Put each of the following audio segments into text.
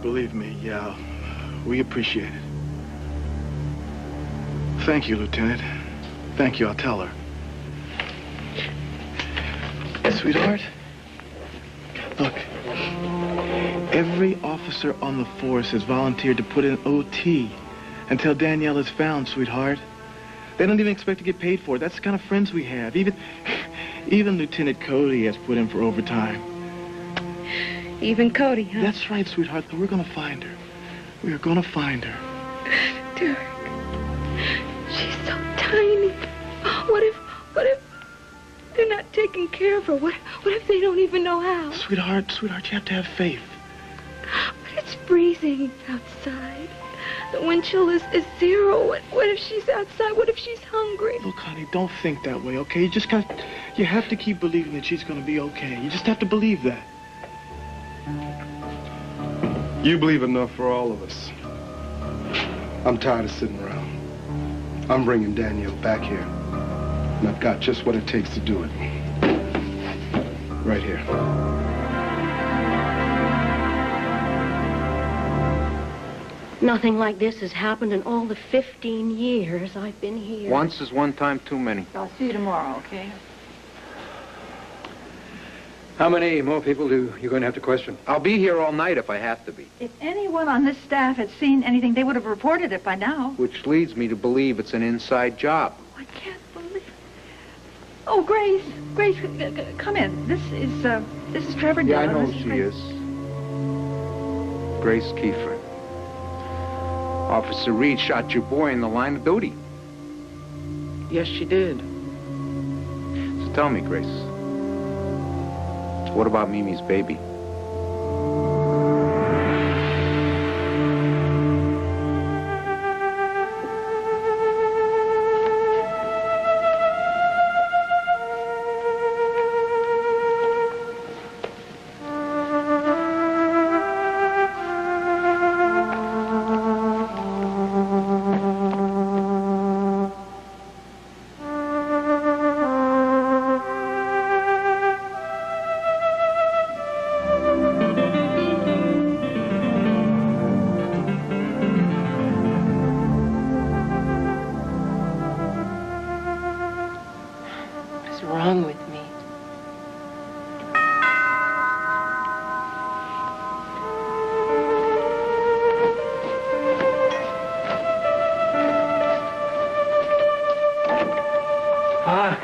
Believe me, yeah, we appreciate it. Thank you, Lieutenant. Thank you, I'll tell her. Sweetheart, look, every officer on the force has volunteered to put in OT until Danielle is found, sweetheart. They don't even expect to get paid for it. That's the kind of friends we have. Even Lieutenant Cody has put in for overtime. Even Cody, huh? That's right, sweetheart. We're gonna find her. We are gonna find her. Dirk, she's so tiny. What if they're not taking care of her? What if they don't even know how? Sweetheart, you have to have faith. But it's freezing outside. The wind chill is 0. What if she's outside? What if she's hungry? Look, honey, don't think that way, okay? You have to keep believing that she's gonna be okay. You just have to believe that. You believe enough for all of us. I'm tired of sitting around. I'm bringing Danielle back here. And I've got just what it takes to do it. Right here. Nothing like this has happened in all the 15 years I've been here. Once is one time too many. I'll see you tomorrow, okay? How many more people do you going to have to question? I'll be here all night if I have to be. If anyone on this staff had seen anything, they would have reported it by now. Which leads me to believe it's an inside job. Oh, I can't believe... Oh, Grace. Grace, come in. This is Trevor. Yeah, I Dillon. know This who she Grace. is. Grace Kiefer. Officer Reed shot your boy in the line of duty. Yes, she did. So tell me, Grace. What about Mimi's baby?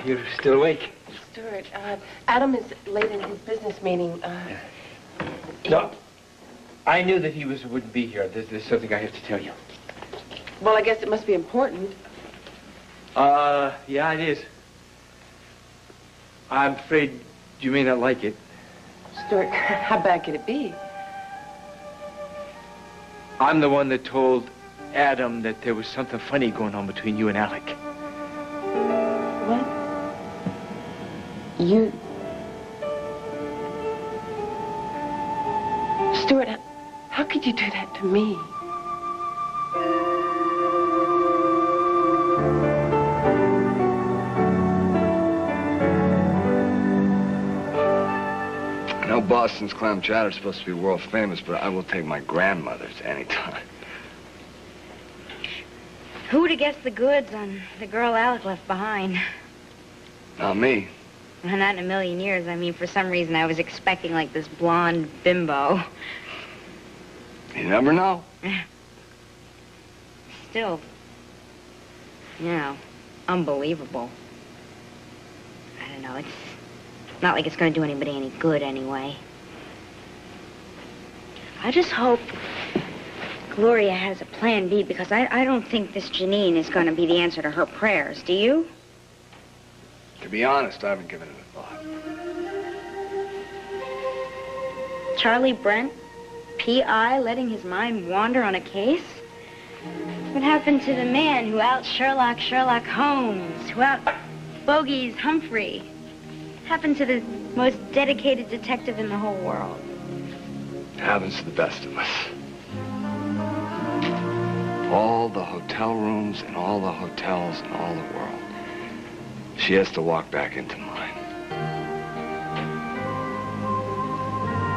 You're still awake? Stuart, Adam is late in his business meeting. No, I knew that he wouldn't be here. There's something I have to tell you. Well, I guess it must be important. Yeah, it is. I'm afraid you may not like it. Stuart, how bad could it be? I'm the one that told Adam that there was something funny going on between you and Alec. What? You... Stuart, how could you do that to me? I know Boston's clam chowder is supposed to be world famous, but I will take my grandmother to any time. Who would have guessed the goods on the girl Alec left behind? Not me. Well, not in a million years. I mean, for some reason, I was expecting, like, this blonde bimbo. You never know. Still, you know, unbelievable. I don't know, it's not like it's going to do anybody any good anyway. I just hope Gloria has a plan B, because I don't think this Janine is going to be the answer to her prayers. Do you? To be honest, I haven't given it a thought. Charlie Brent, P.I., letting his mind wander on a case? What happened to the man who out-Sherlock Holmes, who out-bogies Humphrey? What happened to the most dedicated detective in the whole world? It happens to the best of us. All the hotel rooms and all the hotels in all the world. She has to walk back into mine.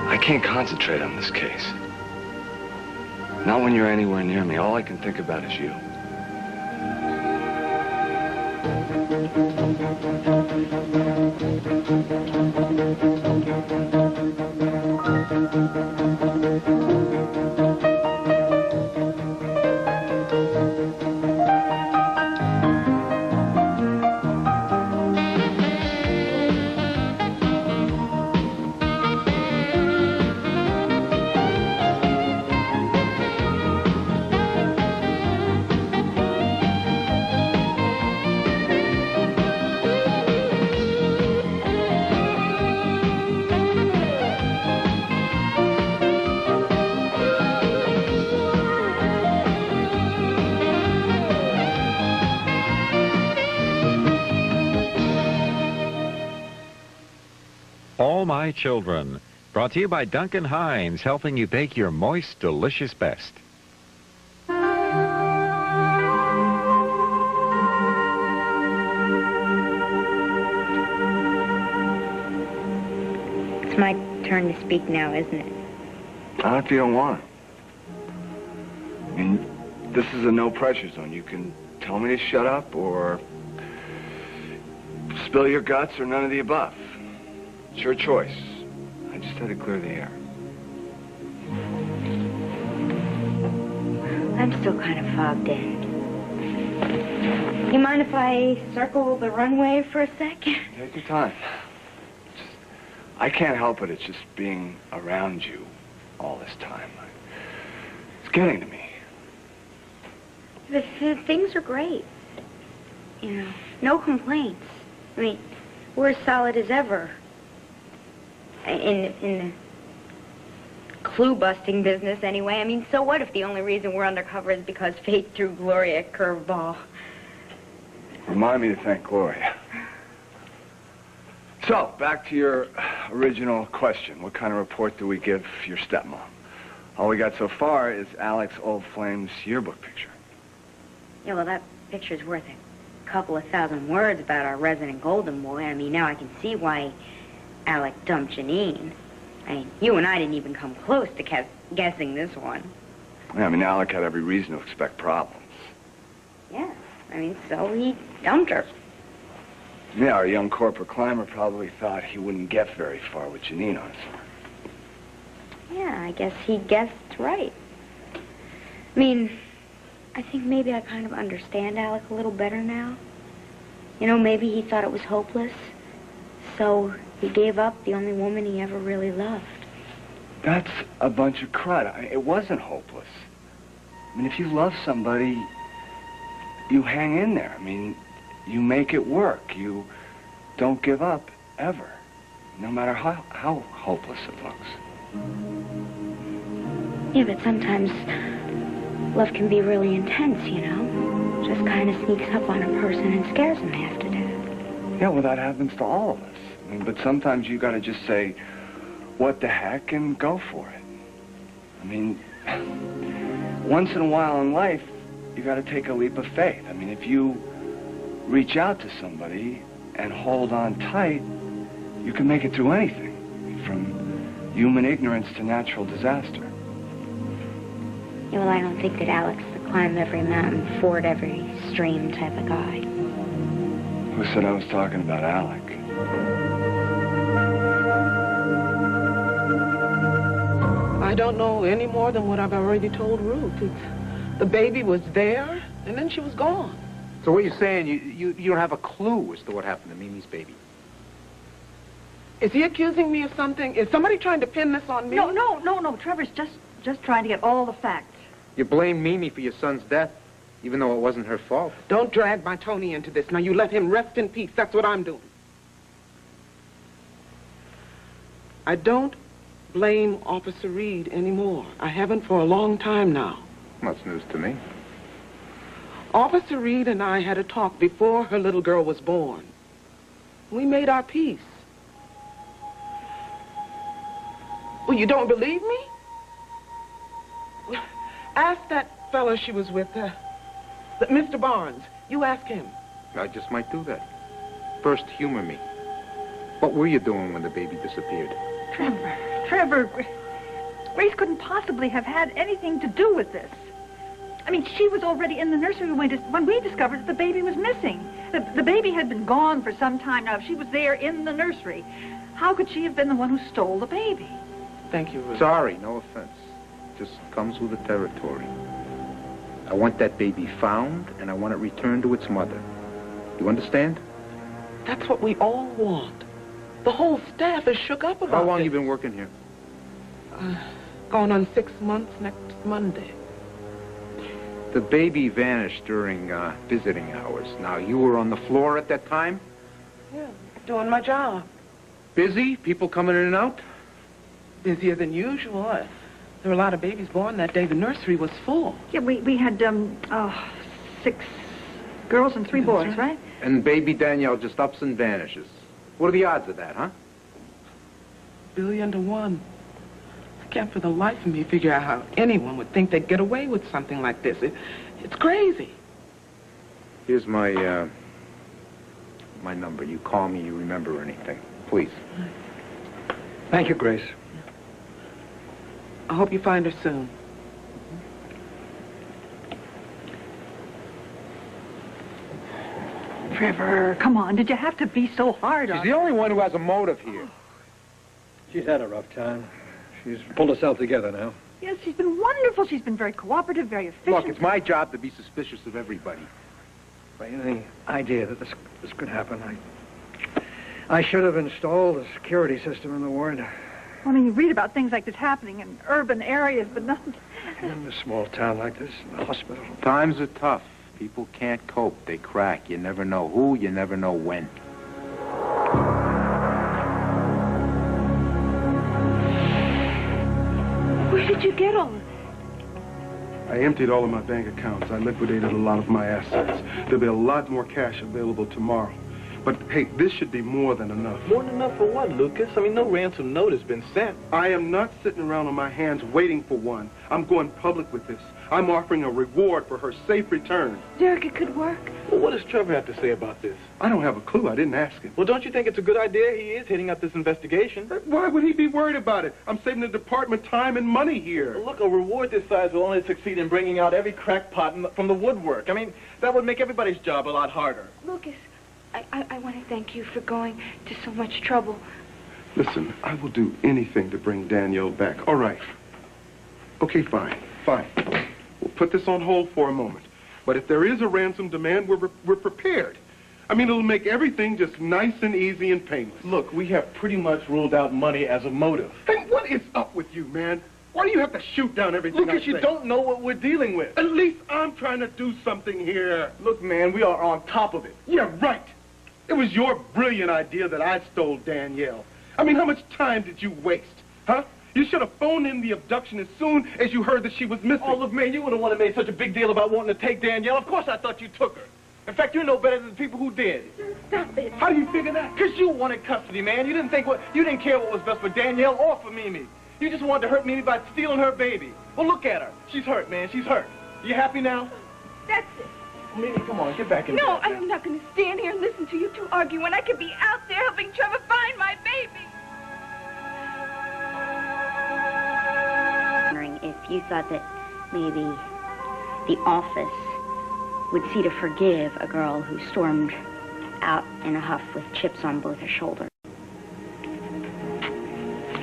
I can't concentrate on this case. Not when you're anywhere near me. All I can think about is you. All My Children, brought to you by Duncan Hines, helping you bake your moist, delicious best. It's my turn to speak now, isn't it? Not if you don't want to. I mean, this is a no-pressure zone. You can tell me to shut up or spill your guts or none of the above. It's your choice. I just had to clear the air. I'm still kind of fogged in. You mind if I circle the runway for a sec? Take your time. I can't help it. It's just being around you all this time. It's getting to me. The things are great. You know, no complaints. I mean, we're as solid as ever. In the clue-busting business, anyway. I mean, so what if the only reason we're undercover is because fate threw Gloria a curveball? Remind me to thank Gloria. So, back to your original question. What kind of report do we give your stepmom? All we got so far is Alex Old Flame's yearbook picture. Yeah, well, that picture's worth a couple of thousand words about our resident golden boy. I mean, now I can see why Alec dumped Janine. I mean, you and I didn't even come close to guessing this one. Yeah, I mean, Alec had every reason to expect problems. Yeah, I mean, so he dumped her. Yeah, our young corporate climber probably thought he wouldn't get very far with Janine on his arm. Yeah, I guess he guessed right. I mean, I think maybe I kind of understand Alec a little better now. You know, maybe he thought it was hopeless, so he gave up the only woman he ever really loved. That's a bunch of crud. It wasn't hopeless. I mean, if you love somebody, you hang in there. I mean, you make it work. You don't give up, ever. No matter how hopeless it looks. Yeah, but sometimes love can be really intense, you know? Just kind of sneaks up on a person and scares them half to death. Yeah, well, that happens to all of us. I mean, but sometimes you got to just say, what the heck, and go for it. I mean, once in a while in life, you got to take a leap of faith. I mean, if you reach out to somebody and hold on tight, you can make it through anything, from human ignorance to natural disaster. Yeah, well, I don't think that Alec's the climb every mountain, ford every stream type of guy. Who said I was talking about Alec? I don't know any more than what I've already told Ruth. The baby was there, and then she was gone. So what you're saying, you don't have a clue as to what happened to Mimi's baby? Is he accusing me of something? Is somebody trying to pin this on me? No. Trevor's just trying to get all the facts. You blame Mimi for your son's death, even though it wasn't her fault. Don't drag my Tony into this. Now, you let him rest in peace. That's what I'm doing. I don't blame Officer Reed anymore. I haven't for a long time now. That's news to me. Officer Reed and I had a talk before her little girl was born. We made our peace. Well, you don't believe me? Ask that fellow she was with, Mr. Barnes. You ask him. I just might do that. First, humor me. What were you doing when the baby disappeared? Trevor. Grace couldn't possibly have had anything to do with this. I mean, she was already in the nursery when we discovered that the baby was missing. The baby had been gone for some time now. If she was there in the nursery, how could she have been the one who stole the baby? Thank you, Ruth. Sorry, no offense. Just comes with the territory. I want that baby found, and I want it returned to its mother. You understand? That's what we all want. The whole staff is shook up about How long this. you been working here? Going on 6 months next Monday. The baby vanished during visiting hours. Now, you were on the floor at that time? Yeah, doing my job. Busy? People coming in and out? Busier than usual. There were a lot of babies born that day. The nursery was full. Yeah, we had 6 girls and 3 boys, right? And baby Danielle just ups and vanishes. What are the odds of that, huh? 1,000,000,000 to 1. I can't for the life of me figure out how anyone would think they'd get away with something like this. It's crazy. Here's my my number. You call me, you remember anything. Please. Thank you, Grace. I hope you find her soon. Trevor, come on. Did you have to be so hard on She's the only one who has a motive here. She's had a rough time. She's pulled herself together now. Yes, she's been wonderful. She's been very cooperative, very efficient. Look, it's my job to be suspicious of everybody. By any idea that this could happen, I should have installed a security system in the ward. I mean, you read about things like this happening in urban areas, but not... In a small town like this, in a hospital. Times are tough. People can't cope. They crack. You never know who, you never know when. Where did you get all of this? I emptied all of my bank accounts. I liquidated a lot of my assets. There'll be a lot more cash available tomorrow. But, hey, this should be more than enough. More than enough for what, Lucas? I mean, no ransom note has been sent. I am not sitting around on my hands waiting for one. I'm going public with this. I'm offering a reward for her safe return. Derek, it could work. Well, what does Trevor have to say about this? I don't have a clue. I didn't ask him. Well, don't you think it's a good idea he is heading up this investigation? Why would he be worried about it? I'm saving the department time and money here. Well, look, a reward this size will only succeed in bringing out every crackpot from the woodwork. I mean, that would make everybody's job a lot harder. Lucas, I want to thank you for going to so much trouble. Listen, I will do anything to bring Danielle back. All right. Okay, fine. We'll put this on hold for a moment. But if there is a ransom demand, we're prepared. I mean, it'll make everything just nice and easy and painless. Look, we have pretty much ruled out money as a motive. Hey, what is up with you, man? Why do you have to shoot down everything Lucas, you don't know what we're dealing with. At least I'm trying to do something here. Look, man, we are on top of it. Yeah, right. It was your brilliant idea that I stole Danielle. I mean, how much time did you waste, huh? You should have phoned in the abduction as soon as you heard that she was missing. Oh, look, man, you wouldn't want to make such a big deal about wanting to take Danielle. Of course I thought you took her. In fact, you know better than the people who did. Stop it. How do you figure that? Because you wanted custody, man. You didn't care what was best for Danielle or for Mimi. You just wanted to hurt Mimi by stealing her baby. Well, look at her. She's hurt, man. She's hurt. You happy now? That's it. Mimi, come on, get back in No, bed. I'm not going to stand here and listen to you two argue when I could be out there helping Trevor find my baby. Wondering if you thought that maybe the office would see to forgive a girl who stormed out in a huff with chips on both her shoulders.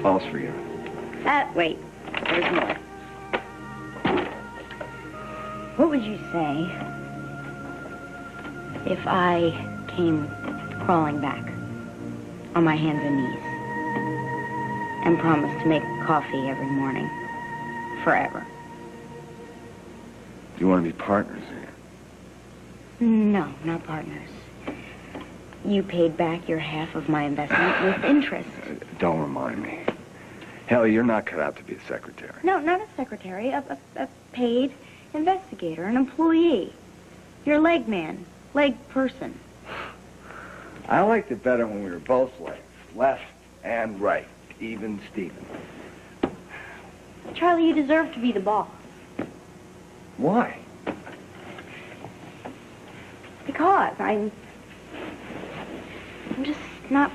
All's forgiven. Wait, there's more. What would you say if I came crawling back on my hands and knees and promised to make coffee every morning forever? Do you want to be partners here? No, not partners. You paid back your half of my investment with interest. Don't remind me. Hell, you're not cut out to be a secretary. No, not a secretary, a paid investigator, an employee. Your leg man, leg person. I liked it better when we were both legs. Left and right. Even Steven. Charlie, you deserve to be the boss. Why? Because I'm just not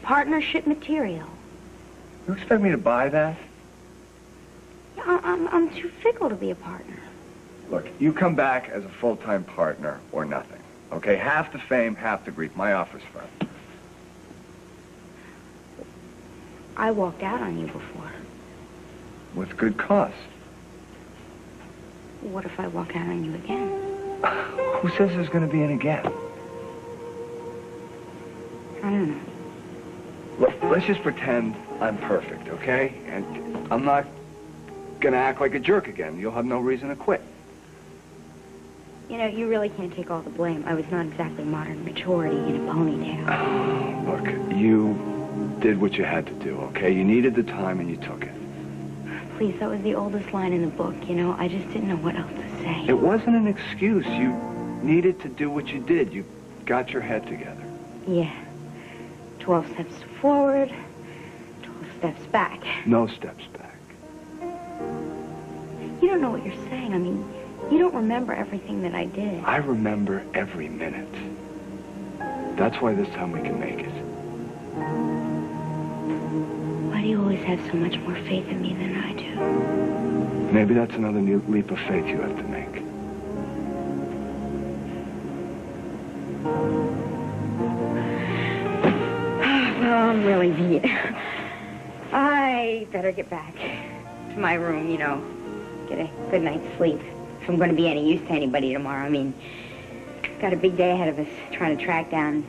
partnership material. You expect me to buy that? I'm too fickle to be a partner. Look, you come back as a full-time partner or nothing. Okay, half the fame, half the grief. My offer's firm. I walked out on you before. With good cause. What if I walk out on you again? Who says there's going to be an again? I don't know. Look, let's just pretend I'm perfect, okay? And I'm not going to act like a jerk again. You'll have no reason to quit. You know, you really can't take all the blame. I was not exactly modern maturity in a ponytail. Look, you did what you had to do, okay? You needed the time and you took it. Please, that was the oldest line in the book, you know? I just didn't know what else to say. It wasn't an excuse. You needed to do what you did. You got your head together. Yeah. 12 steps forward, 12 steps back. No steps back. You don't know what you're saying. I mean, you don't remember everything that I did. I remember every minute. That's why this time we can make it. Why do you always have so much more faith in me than I do? Maybe that's another new leap of faith you have to make. Well, I'm really beat. I better get back to my room, you know, get a good night's sleep. If I'm going to be any use to anybody tomorrow. I mean, got a big day ahead of us trying to track down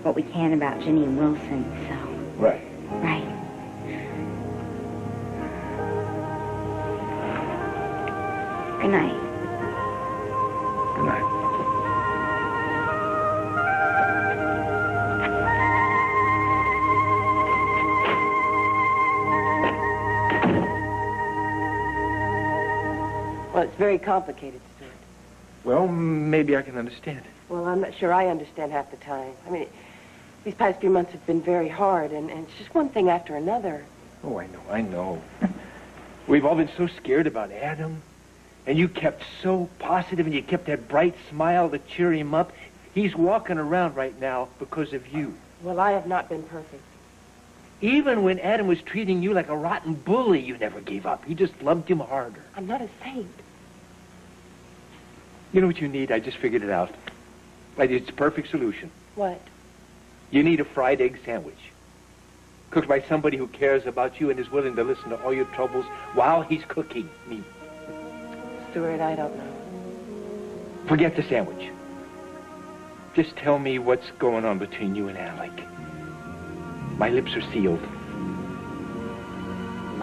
what we can about Janine Wilson, so... Right. Right. Good night. Good night. Well, it's very complicated, Stuart. Well, maybe I can understand it. Well, I'm not sure I understand half the time. I mean, these past few months have been very hard, and it's just one thing after another. Oh, I know. We've all been so scared about Adam. And you kept so positive, and you kept that bright smile to cheer him up. He's walking around right now because of you. Well, I have not been perfect. Even when Adam was treating you like a rotten bully, you never gave up. You just loved him harder. I'm not a saint. You know what you need? I just figured it out. It's a perfect solution. What? You need a fried egg sandwich. Cooked by somebody who cares about you and is willing to listen to all your troubles while he's cooking me. Stuart, I don't know. Forget the sandwich. Just tell me what's going on between you and Alec. My lips are sealed.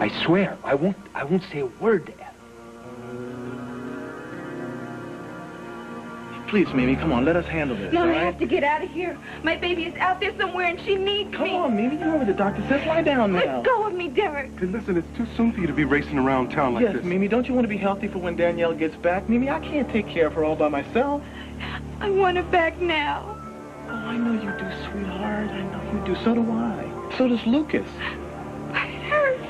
I swear, I won't say a word to Adam. Please, Mimi, come on, let us handle this, No, all I right? have to get out of here. My baby is out there somewhere and she needs me. Come on, Mimi, you know what the doctor says. Lie down now. Let go of me, Derek. Hey, listen, it's too soon for you to be racing around town like Yes, this. Mimi, don't you want to be healthy for when Danielle gets back? Mimi, I can't take care of her all by myself. I want her back now. Oh, I know you do, sweetheart. I know you do. So do I. So does Lucas. But it hurts.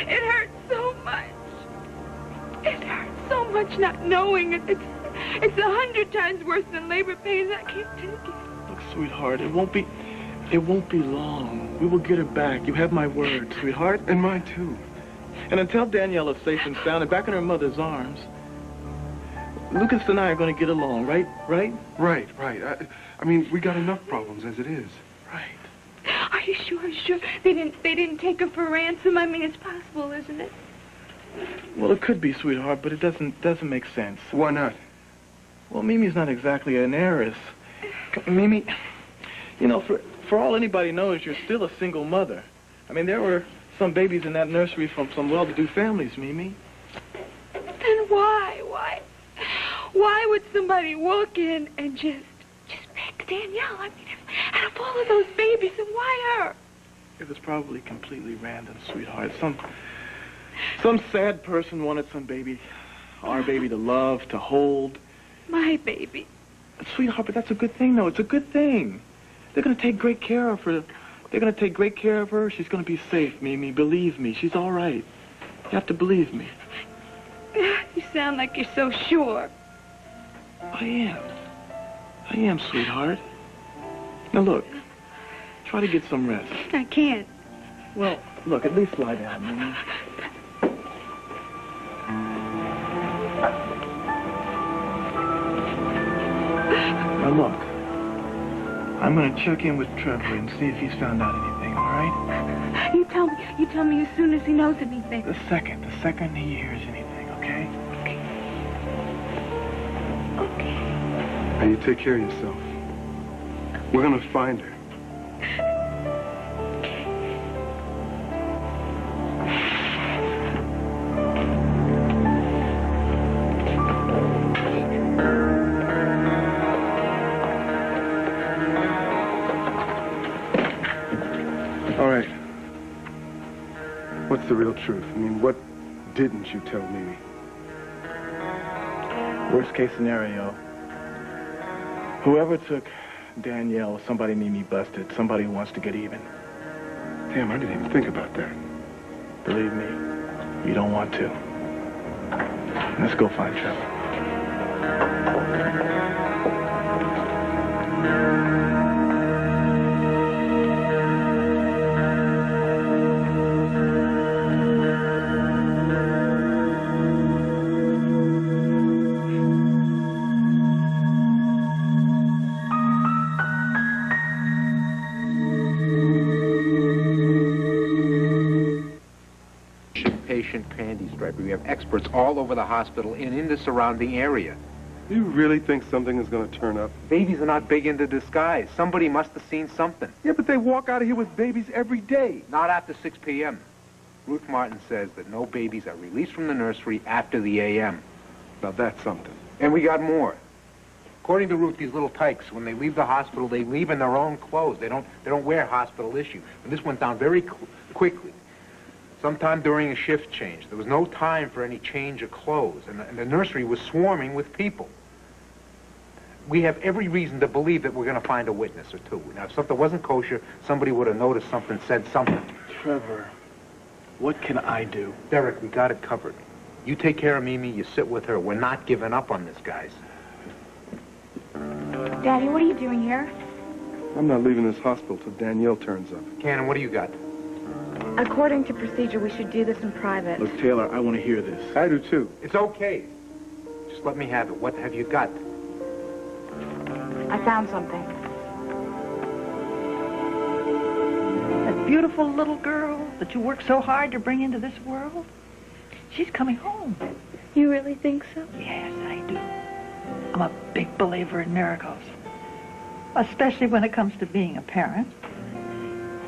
It hurts so much. It hurts so much not knowing it. It's 100 times worse than labor pains. I can't take it. Look, sweetheart, it won't be long. We will get her back. You have my word, sweetheart. And mine, too. And until Danielle is safe and sound and back in her mother's arms, Lucas and I are going to get along, right? Right? Right. I mean, we got enough problems as it is. Right. Are you sure? Are you sure? They didn't take her for ransom? I mean, it's possible, isn't it? Well, it could be, sweetheart, but it doesn't make sense. Why not? Well, Mimi's not exactly an heiress. Mimi, you know, for all anybody knows, you're still a single mother. I mean, there were some babies in that nursery from some well-to-do families, Mimi. Then why? Why would somebody walk in and just pick Danielle? I mean, out of all of those babies, and why her? It was probably completely random, sweetheart. Some sad person wanted our baby to love, to hold. My baby. Sweetheart, but that's a good thing, though. It's a good thing. They're going to take great care of her. They're going to take great care of her. She's going to be safe, Mimi. Believe me. She's all right. You have to believe me. You sound like you're so sure. I am, sweetheart. Now, look. Try to get some rest. I can't. Well, look, at least lie down, Mimi. going to check in with Trevor and see if he's found out anything, all right? You tell me as soon as he knows anything. The second he hears anything, okay? Okay. Now, you take care of yourself. We're going to find her. All right. What's the real truth? I mean, what didn't you tell Mimi? Worst case scenario, whoever took Danielle, somebody need me busted. Somebody who wants to get even. Damn, I didn't even think about that. Believe me, you don't want to. Let's go find Trevor. Panty striper. We have experts all over the hospital and in the surrounding area. You really think something is going to turn up? Babies are not big into disguise. Somebody must have seen something. Yeah, but they walk out of here with babies every day. Not after 6 p.m. Ruth Martin says that no babies are released from the nursery after the a.m. Now that's something. And we got more. According to Ruth, these little tykes, when they leave the hospital, they leave in their own clothes. They don't wear hospital issue. And this went down very quickly. Sometime during a shift change. There was no time for any change of clothes, and the nursery was swarming with people. We have every reason to believe that we're going to find a witness or two. Now, if something wasn't kosher, somebody would have noticed something, said something. Trevor, what can I do? Derek, we got it covered. You take care of Mimi, you sit with her. We're not giving up on this, guys. Daddy, what are you doing here? I'm not leaving this hospital till Danielle turns up. Cannon, what do you got? According to procedure, we should do this in private. Look, Taylor, I want to hear this. I do too. It's okay. Just let me have it. What have you got? I found something. That beautiful little girl that you worked so hard to bring into this world, she's coming home. You really think so? Yes, I do. I'm a big believer in miracles, especially when it comes to being a parent.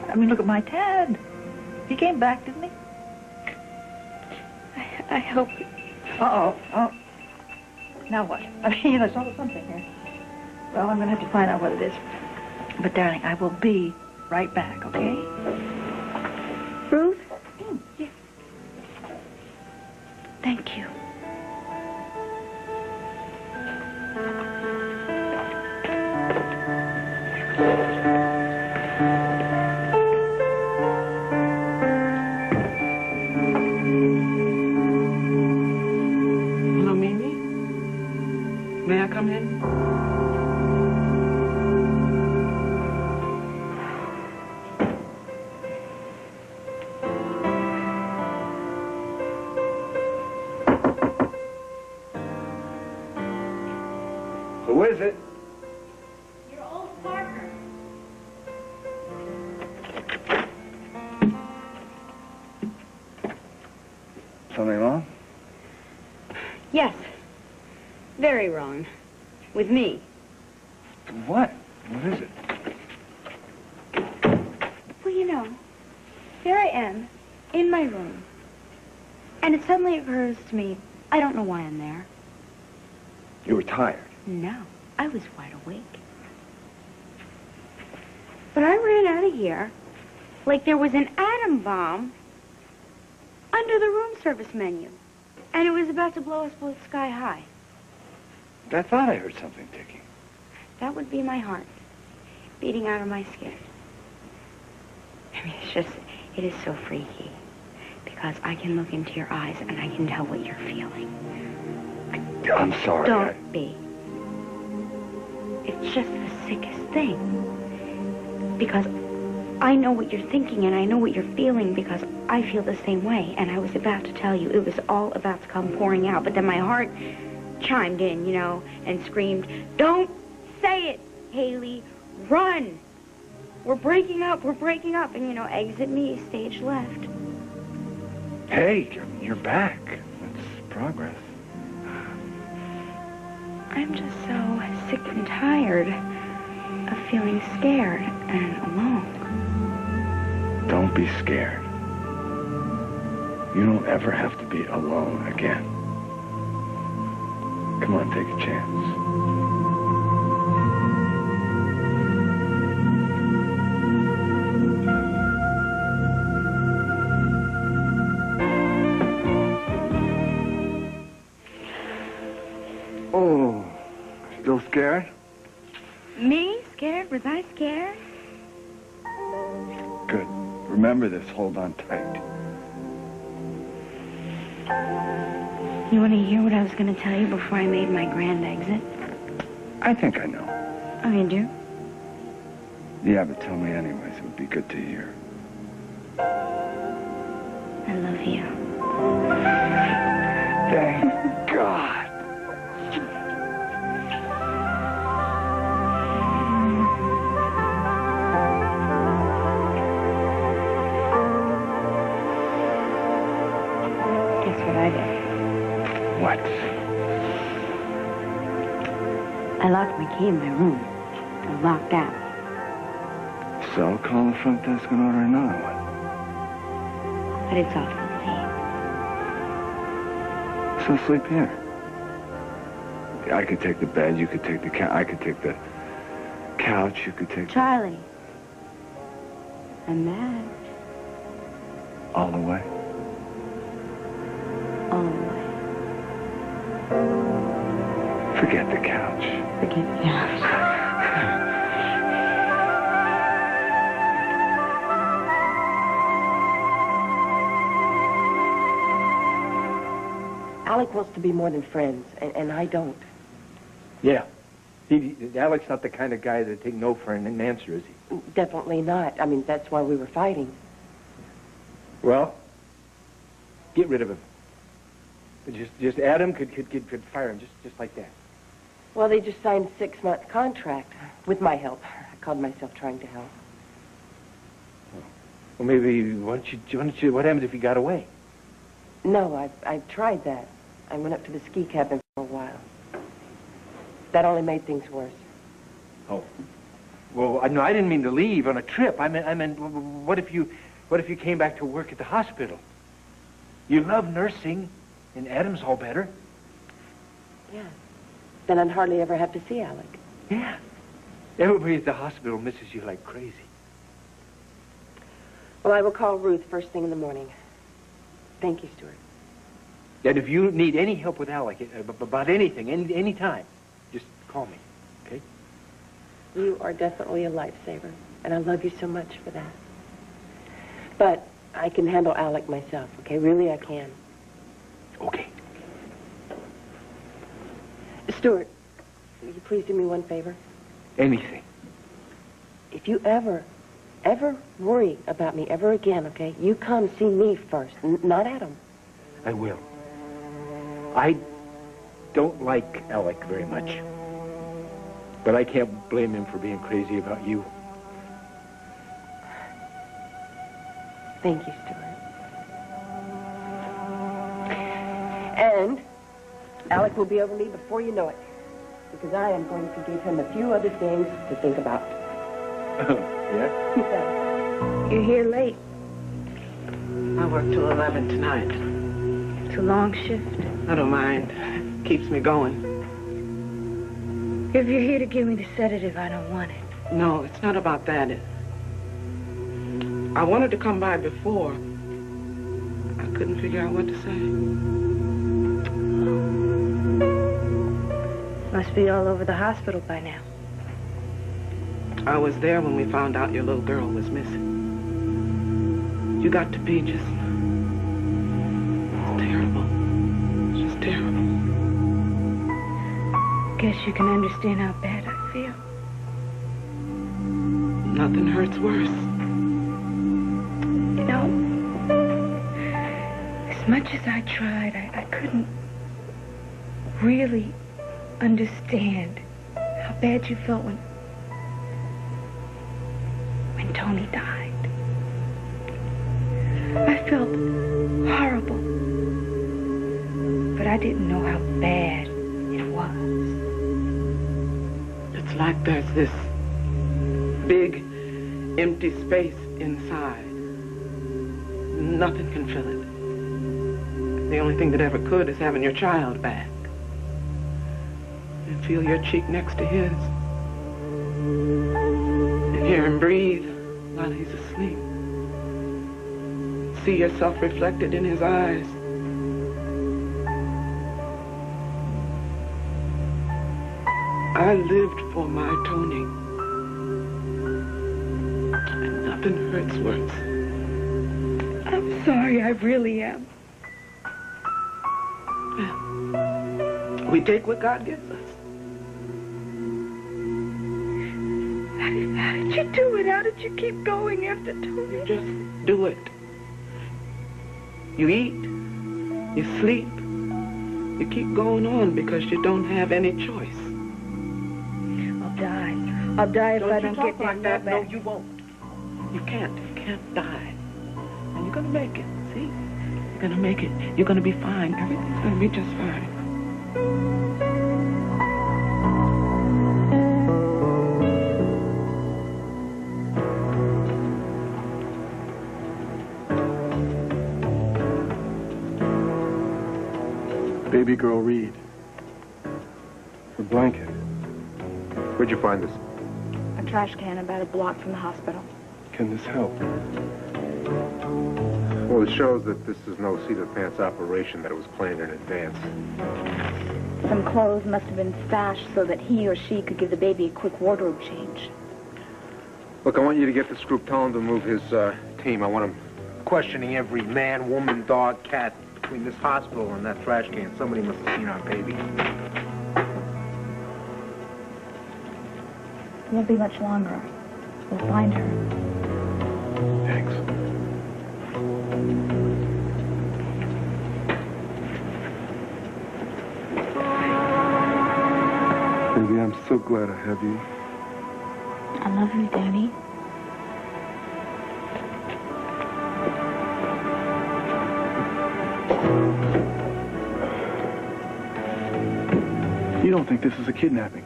I mean, look at my Tad. He came back, didn't he? I hope... Uh-oh. Oh. Now what? I mean, there's always something here. Well, I'm going to have to find out what it is. But, darling, I will be right back, okay? Ruth? Yeah. Thank you. May I come in? Who is it? Your old partner. Something wrong? Yes. Very wrong. With me. What? What is it? Well, you know, here I am, in my room. And it suddenly occurs to me, I don't know why I'm there. You were tired. No, I was wide awake. But I ran out of here like there was an atom bomb under the room service menu. And it was about to blow us both sky high. I thought I heard something ticking. That would be my heart, beating out of my skin. I mean, it is so freaky. Because I can look into your eyes and I can tell what you're feeling. I'm sorry. Don't be. It's just the sickest thing. Because I know what you're thinking and I know what you're feeling because I feel the same way. And I was about to tell you, it was all about to come pouring out. But then my heart chimed in, you know, and screamed, "Don't say it, Haley. Run! We're breaking up. And, exit me, stage left. Hey, you're back. That's progress. I'm just so sick and tired of feeling scared and alone. Don't be scared. You don't ever have to be alone again. Come on, take a chance. Oh, still scared? Me? Scared? Was I scared? Good. Remember this. Hold on tight. You want to hear what I was going to tell you before I made my grand exit? I think I know. Oh, you do? Yeah, but tell me anyways. It would be good to hear. I love you. Thank God. Guess what I did? What? I locked my key in my room. I locked out. So, call the front desk and order another one. But it's awful late. So sleep here. I could take the bed, you could take the couch, I could take the couch, you could take... Charlie. I'm mad. All the way? All the way. Forget the couch. Forget the couch. Alec wants to be more than friends, and I don't. Yeah. Alec's not the kind of guy that'd take no for an answer, is he? Definitely not. I mean, that's why we were fighting. Well, get rid of him. Just Adam could fire him just like that. Well, they just signed a 6-month contract with my help. I called myself trying to help. Well, maybe what happens if he got away? No, I've tried that. I went up to the ski cabin for a while. That only made things worse. Oh. Well, no, I didn't mean to leave on a trip. I meant, what if you came back to work at the hospital? You love nursing, and Adam's all better. Yeah. Then I'd hardly ever have to see Alec. Yeah. Everybody at the hospital misses you like crazy. Well, I will call Ruth first thing in the morning. Thank you, Stuart. And if you need any help with Alec, about anything, any time, just call me, okay? You are definitely a lifesaver, and I love you so much for that. But I can handle Alec myself, okay? Really, I can. Okay. Stuart, will you please do me one favor? Anything. If you ever worry about me ever again, okay? You come see me first, not Adam. I will. I don't like Alec very much. But I can't blame him for being crazy about you. Thank you, Stuart. And Alec will be over me before you know it. Because I am going to give him a few other things to think about. Yeah? You're here late. I work till 11 tonight. It's a long shift. I don't mind. Keeps me going. If you're here to give me the sedative, I don't want it. No, it's not about that. I wanted to come by before. I couldn't figure out what to say. Must be all over the hospital by now. I was there when we found out your little girl was missing. You got to be just terrible. Just terrible. Guess you can understand how bad I feel. Nothing hurts worse. You know, as much as I tried, I couldn't really understand how bad you felt Tony died. I felt horrible, but I didn't know how bad it was. It's like there's this big, empty space inside. Nothing can fill it. The only thing that ever could is having your child back. And feel your cheek next to his. And hear him breathe while he's asleep. See yourself reflected in his eyes. I lived for my Tony. And nothing hurts worse. I'm sorry, I really am. We take what God gives us. How did you do it? How did you keep going after Tony? You just do it. You eat, you sleep, you keep going on because you don't have any choice. I'll die if I don't talk get like that that. No, back. you won't. You can't die. And you're gonna make it, see? You're gonna make it. You're gonna be fine. Everything's gonna be just fine. Baby girl Reed. The blanket. Where'd you find this? A trash can about a block from the hospital. Can this help? Well, it shows that this is no seat-of-pants operation, that it was planned in advance. Some clothes must have been stashed so that he or she could give the baby a quick wardrobe change. Look, I want you to get this group, tell him to move his team. I want him questioning every man, woman, dog, cat between this hospital and that trash can. Somebody must have seen our baby. It won't be much longer. We'll find her. Thanks. Baby, I'm so glad I have you. I love you, Daddy. You don't think this is a kidnapping?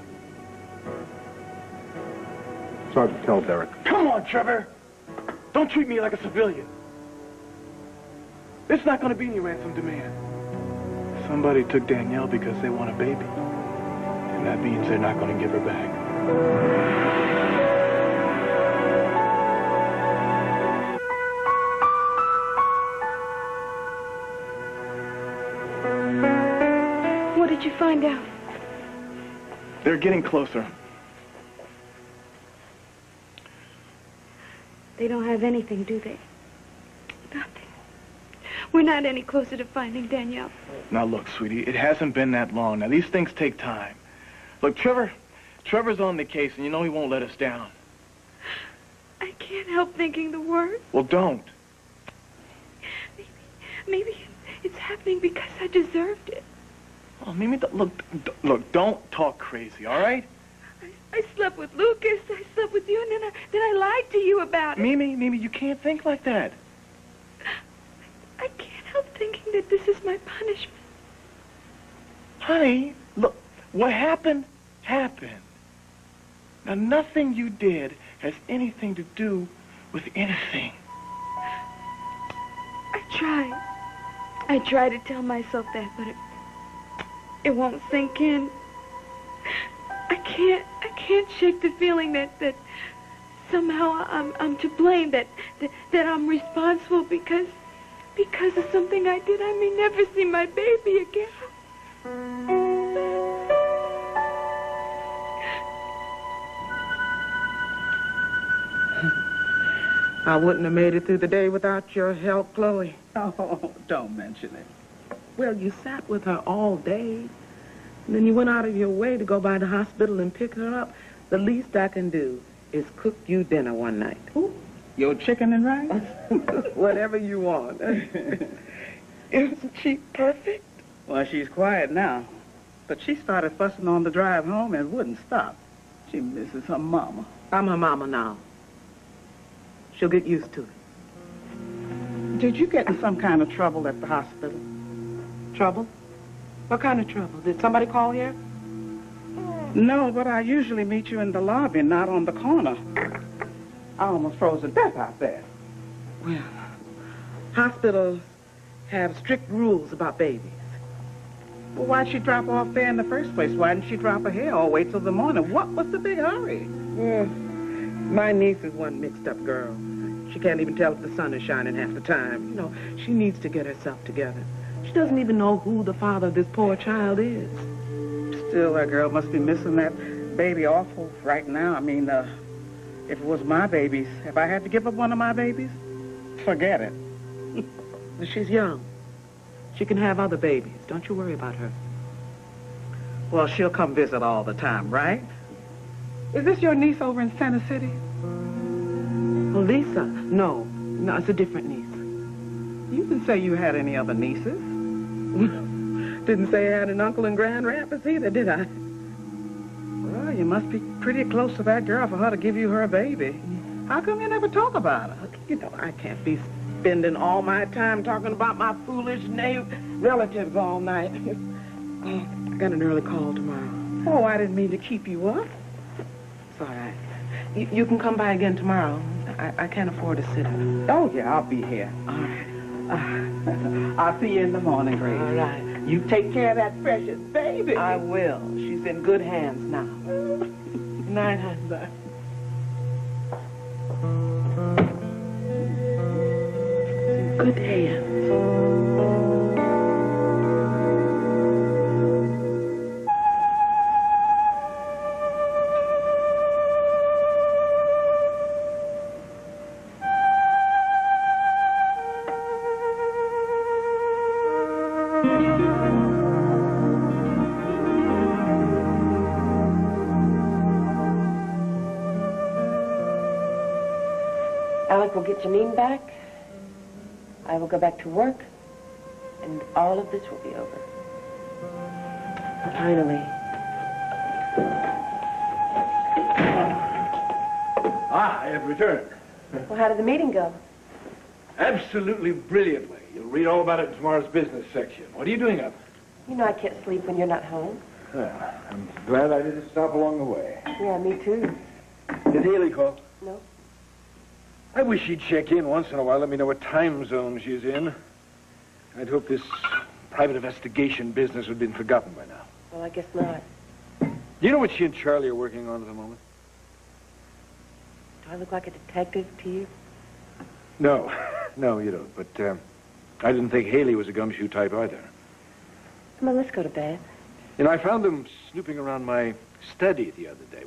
It's hard to tell, Derek. Come on, Trevor. Don't treat me like a civilian. It's not going to be any ransom demand. Somebody took Danielle because they want a baby. And that means they're not going to give her back. What did you find out? They're getting closer. They don't have anything, do they? Nothing. We're not any closer to finding Danielle. Now, look, sweetie, it hasn't been that long. Now, these things take time. Look, Trevor's on the case, and you know he won't let us down. I can't help thinking the worst. Well, don't. Maybe it's happening because I deserved it. Oh, Mimi, look, don't talk crazy, all right? I slept with Lucas, I slept with you, and then I lied to you about it. Mimi, you can't think like that. I can't help thinking that this is my punishment. Honey, look, what happened, happened. Now, nothing you did has anything to do with anything. I try to tell myself that, but it won't sink in. I can't shake the feeling that somehow I'm to blame, that I'm responsible because of something I did. I may never see my baby again. I wouldn't have made it through the day without your help, Chloe. Oh, don't mention it. Well, you sat with her all day. And then you went out of your way to go by the hospital and pick her up. The least I can do is cook you dinner one night. Ooh, your chicken and rice? Whatever you want. Isn't she perfect? Well, she's quiet now. But she started fussing on the drive home and wouldn't stop. She misses her mama. I'm her mama now. She'll get used to it. Did you get in some kind of trouble at the hospital? Trouble? What kind of trouble? Did somebody call here? No, but I usually meet you in the lobby, not on the corner. I almost froze to death out there. Well, hospitals have strict rules about babies. Well, why'd she drop off there in the first place? Why didn't she drop her hair or wait till the morning? What was the big hurry? Well, my niece is one mixed-up girl. She can't even tell if the sun is shining half the time. You know, she needs to get herself together. She doesn't even know who the father of this poor child is. Still, that girl must be missing that baby awful right now. I mean, if it was my babies, if I had to give up one of my babies, forget it. She's young. She can have other babies. Don't you worry about her. Well, she'll come visit all the time, right? Is this your niece over in Center City? Oh, Lisa? No, it's a different niece. You didn't say you had any other nieces. Didn't say I had an uncle in Grand Rapids either, did I? Well, you must be pretty close to that girl for her to give you her baby. How come you never talk about her? You know, I can't be spending all my time talking about my foolish relatives all night. I got an early call tomorrow. Oh, I didn't mean to keep you up. It's all right. You can come by again tomorrow. I can't afford to sit in. Oh, yeah, I'll be here. All right. I'll see you in the morning, Grace. All right. You take care of that precious baby. I will. She's in good hands now. Good night, honey. Good hands. Alec will get Janine back. I will go back to work, and all of this will be over. Finally. I have returned. Well, how did the meeting go? Absolutely brilliantly. You'll read all about it in tomorrow's business section. What are you doing up? You know I can't sleep when you're not home. Well, I'm glad I didn't stop along the way. Yeah, me too. Did Haley call? No. I wish she'd check in once in a while, let me know what time zone she's in. I'd hope this private investigation business had been forgotten by now. Well, I guess not. Do you know what she and Charlie are working on at the moment? Do I look like a detective to you? No. No, you don't. But I didn't think Haley was a gumshoe type either. Come on, let's go to bed. You know, I found them snooping around my study the other day.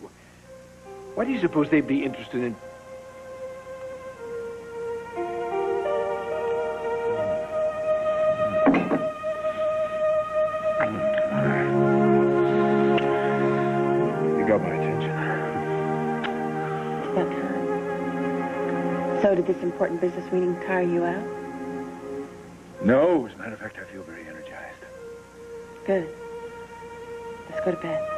Why do you suppose they'd be interested in... You got my attention. So did this important business meeting tire you out? No, as a matter of fact, I feel very energized. Good. Let's go to bed.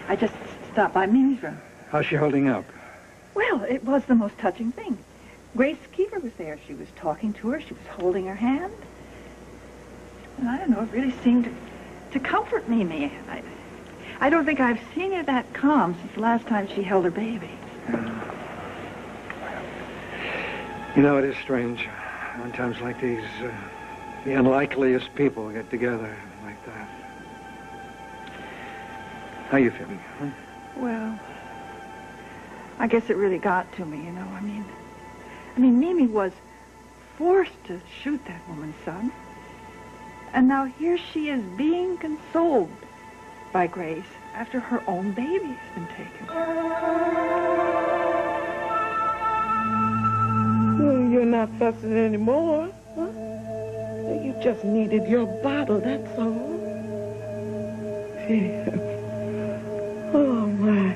I just stopped by Mimi's room. How's she holding up? Well, it was the most touching thing. Grace Keefer was there. She was talking to her. She was holding her hand. And I don't know, it really seemed to comfort Mimi. I don't think I've seen her that calm since the last time she held her baby. You know, it is strange. On times like these, the unlikeliest people get together like that. How you feeling, huh? Well, I guess it really got to me, you know. I mean, Mimi was forced to shoot that woman's son. And now here she is being consoled by Grace after her own baby has been taken. Well, you're not fussing anymore, huh? You just needed your bottle, that's all. Oh, my.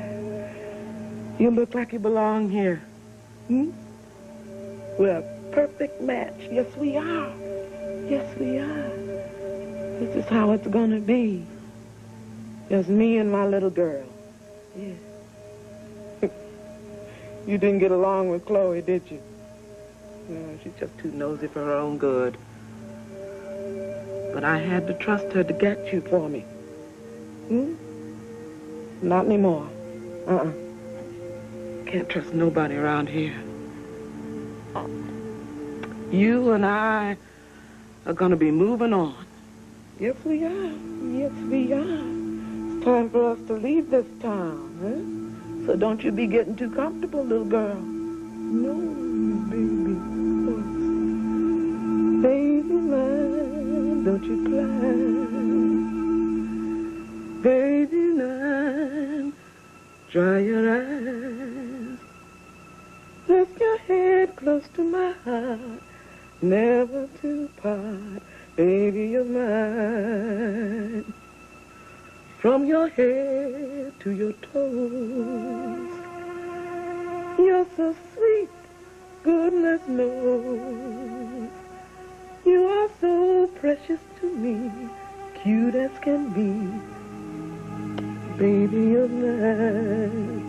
You look like you belong here. Hmm? Well, perfect match. Yes, we are. Yes, we are. This is how it's gonna be. Just me and my little girl. Yeah. You didn't get along with Chloe, did you? No, she's just too nosy for her own good. But I had to trust her to get you for me. Not anymore. Can't trust nobody around here. You and I are gonna be moving on. Yes, we are. Yes, we are. It's time for us to leave this town, huh? So don't you be getting too comfortable, little girl. No, baby. Baby mine, don't you cry. Baby mine, dry your eyes. Rest your head close to my heart, never to part. Baby, you're mine. From your head to your toes, you're so sweet, goodness knows. You are so precious to me, cute as can be. Baby, you're mine.